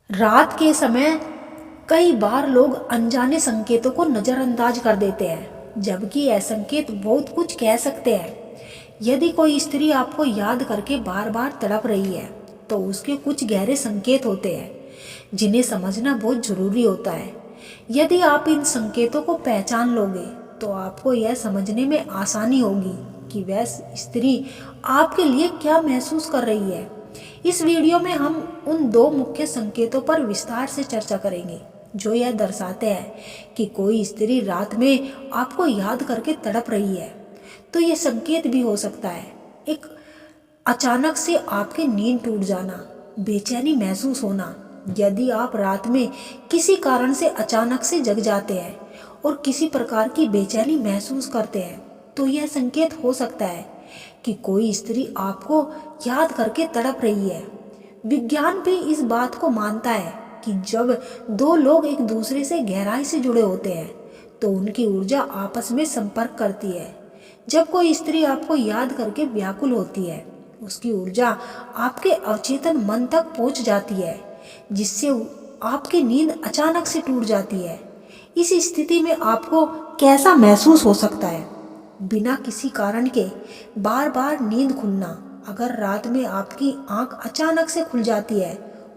रात के समय कई बार लोग अनजाने संकेतों को नज़रअंदाज कर देते हैं, जबकि यह संकेत बहुत कुछ कह सकते हैं। यदि कोई स्त्री आपको याद करके बार बार तड़प रही है, तो उसके कुछ गहरे संकेत होते हैं, जिन्हें समझना बहुत ज़रूरी होता है। यदि आप इन संकेतों को पहचान लोगे, तो आपको यह समझने में आसानी होगी कि वह स्त्री आपके लिए क्या महसूस कर रही है। इस वीडियो में हम उन दो मुख्य संकेतों पर विस्तार से चर्चा करेंगे, जो यह दर्शाते हैं कि कोई स्त्री रात में आपको याद करके तड़प रही है। तो यह संकेत भी हो सकता है एक अचानक से आपकी नींद टूट जाना, बेचैनी महसूस होना। यदि आप रात में किसी कारण से अचानक से जग जाते हैं और किसी प्रकार की बेचैनी महसूस करते हैं, तो यह संकेत हो सकता है कि कोई स्त्री आपको याद करके तड़प रही है। विज्ञान भी इस बात को मानता है कि जब दो लोग एक दूसरे से गहराई से जुड़े होते हैं, तो उनकी ऊर्जा आपस में संपर्क करती है। जब कोई स्त्री आपको याद करके व्याकुल होती है, उसकी ऊर्जा आपके अवचेतन मन तक पहुंच जाती है, जिससे आपकी नींद अचानक से टूट जाती है। इस स्थिति में आपको कैसा महसूस हो सकता है? बिना किसी कारण के बार बार नींद खुलना। अगर रात में आपकी आंख अचानक से खुल जाती है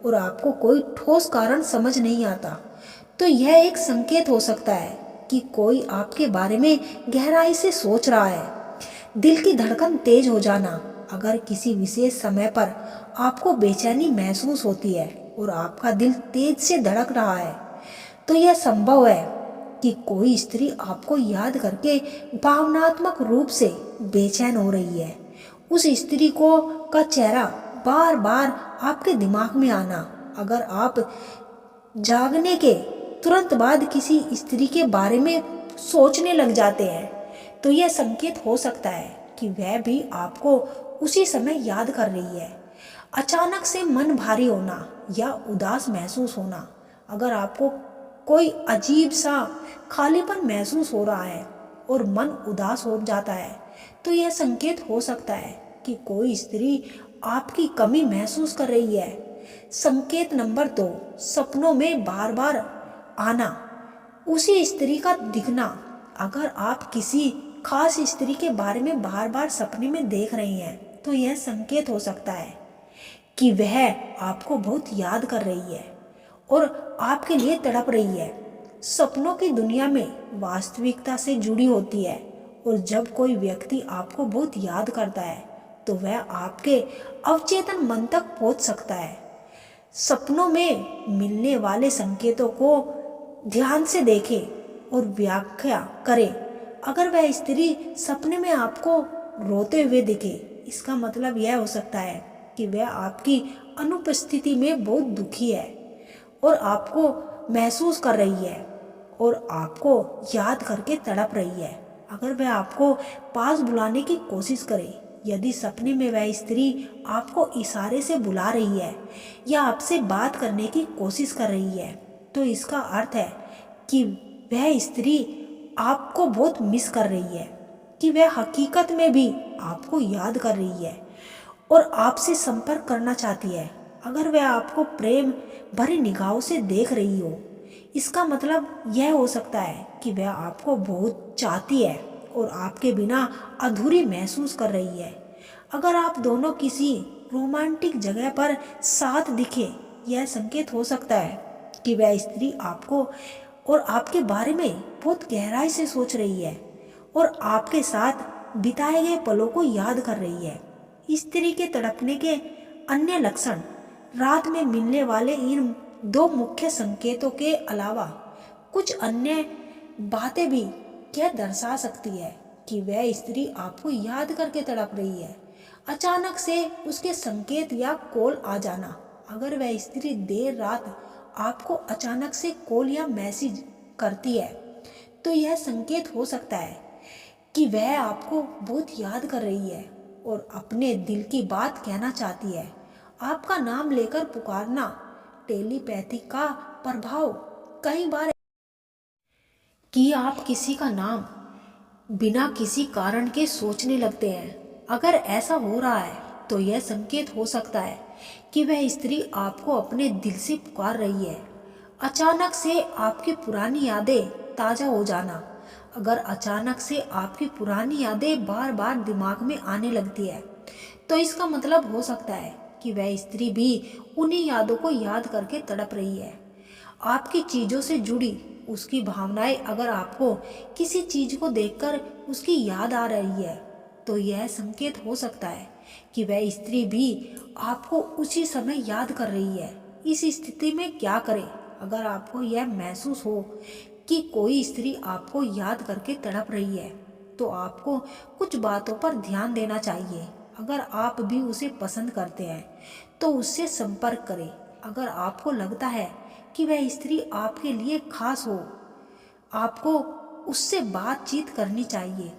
और आपको कोई ठोस कारण समझ नहीं आता, तो यह एक संकेत हो सकता है कि कोई आपके बारे में गहराई से सोच रहा है। दिल की धड़कन तेज हो जाना। अगर किसी विशेष समय पर आपको बेचैनी महसूस होती है और आपका दिल तेज से धड़क रहा है, तो यह संभव है कि कोई स्त्री आपको याद करके भावनात्मक रूप से बेचैन हो रही है। उस स्त्री को का चेहरा बार बार आपके दिमाग में आना, अगर आप जागने के तुरंत बाद किसी स्त्री के बारे में सोचने लग जाते हैं, तो यह संकेत हो सकता है कि वह भी आपको उसी समय याद कर रही है। अचानक से मन भारी होना या उदास महसूस होना। अगर आपको कोई अजीब सा खालीपन महसूस हो रहा है और मन उदास हो जाता है, तो यह संकेत हो सकता है कि कोई स्त्री आपकी कमी महसूस कर रही है। संकेत नंबर 2, सपनों में बार बार आना, उसी स्त्री का दिखना। अगर आप किसी खास स्त्री के बारे में बार बार सपने में देख रही हैं, तो यह संकेत हो सकता है कि वह आपको बहुत याद कर रही है और आपके लिए तड़प रही है। सपनों की दुनिया में वास्तविकता से जुड़ी होती है, और जब कोई व्यक्ति आपको बहुत याद करता है, तो वह आपके अवचेतन मन तक पहुंच सकता है। सपनों में मिलने वाले संकेतों को ध्यान से देखें और व्याख्या करें। अगर वह स्त्री सपने में आपको रोते हुए दिखे, इसका मतलब यह हो सकता है कि वह आपकी अनुपस्थिति में बहुत दुखी है और आपको महसूस कर रही है और आपको याद करके तड़प रही है। अगर वह आपको पास बुलाने की कोशिश करे, यदि सपने में वह स्त्री आपको इशारे से बुला रही है या आपसे बात करने की कोशिश कर रही है, तो इसका अर्थ है कि वह स्त्री आपको बहुत मिस कर रही है, कि वह हकीकत में भी आपको याद कर रही है और आपसे संपर्क करना चाहती है। अगर वह आपको प्रेम भरी निगाहों से देख रही हो, इसका मतलब यह हो सकता है कि वह आपको बहुत चाहती है और आपके बिना अधूरी महसूस कर रही है। अगर आप दोनों किसी रोमांटिक जगह पर साथ दिखे, यह संकेत हो सकता है कि वह स्त्री आपको और आपके बारे में बहुत गहराई से सोच रही है और आपके साथ बिताए गए पलों को याद कर रही है। स्त्री के तड़पने के अन्य लक्षण, रात में मिलने वाले इन दो मुख्य संकेतों के अलावा कुछ अन्य बातें भी यह दर्शा सकती है कि वह स्त्री आपको याद करके तड़प रही है। अचानक से उसके संकेत या कॉल आ जाना। अगर वह स्त्री देर रात आपको अचानक से कॉल या मैसेज करती है, तो यह संकेत हो सकता है कि वह आपको बहुत याद कर रही है और अपने दिल की बात कहना चाहती है। आपका नाम लेकर पुकारना, टेलीपैथी का प्रभाव कई बार कि आप किसी का नाम बिना किसी कारण के सोचने लगते हैं। अगर ऐसा हो रहा है, तो यह संकेत हो सकता है कि वह स्त्री आपको अपने दिल से पुकार रही है। अचानक से आपकी पुरानी यादें ताज़ा हो जाना। अगर अचानक से आपकी पुरानी यादें बार बार दिमाग में आने लगती है, तो इसका मतलब हो सकता है कि वह स्त्री भी उन्हीं यादों को याद करके तड़प रही है। आपकी चीज़ों से जुड़ी उसकी भावनाएं अगर आपको किसी चीज़ को देखकर उसकी याद आ रही है, तो यह संकेत हो सकता है कि वह स्त्री भी आपको उसी समय याद कर रही है। इस स्थिति में क्या करें? अगर आपको यह महसूस हो कि कोई स्त्री आपको याद करके तड़प रही है, तो आपको कुछ बातों पर ध्यान देना चाहिए। अगर आप भी उसे पसंद करते हैं, तो उससे संपर्क करें। अगर आपको लगता है कि वह स्त्री आपके लिए खास हो, आपको उससे बातचीत करनी चाहिए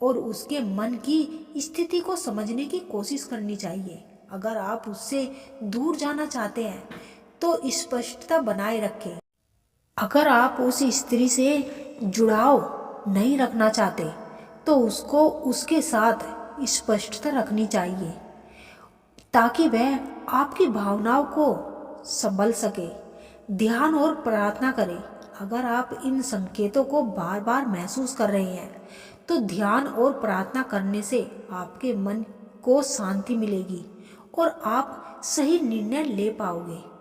और उसके मन की स्थिति को समझने की कोशिश करनी चाहिए। अगर आप उससे दूर जाना चाहते हैं, तो स्पष्टता बनाए रखें। अगर आप उस स्त्री से जुड़ाव नहीं रखना चाहते, तो उसको उसके साथ स्पष्टता रखनी चाहिए ताकि वह आपकी भावनाओं को संभल सके। ध्यान और प्रार्थना करें। अगर आप इन संकेतों को बार बार महसूस कर रहे हैं, तो ध्यान और प्रार्थना करने से आपके मन को शांति मिलेगी और आप सही निर्णय ले पाओगे।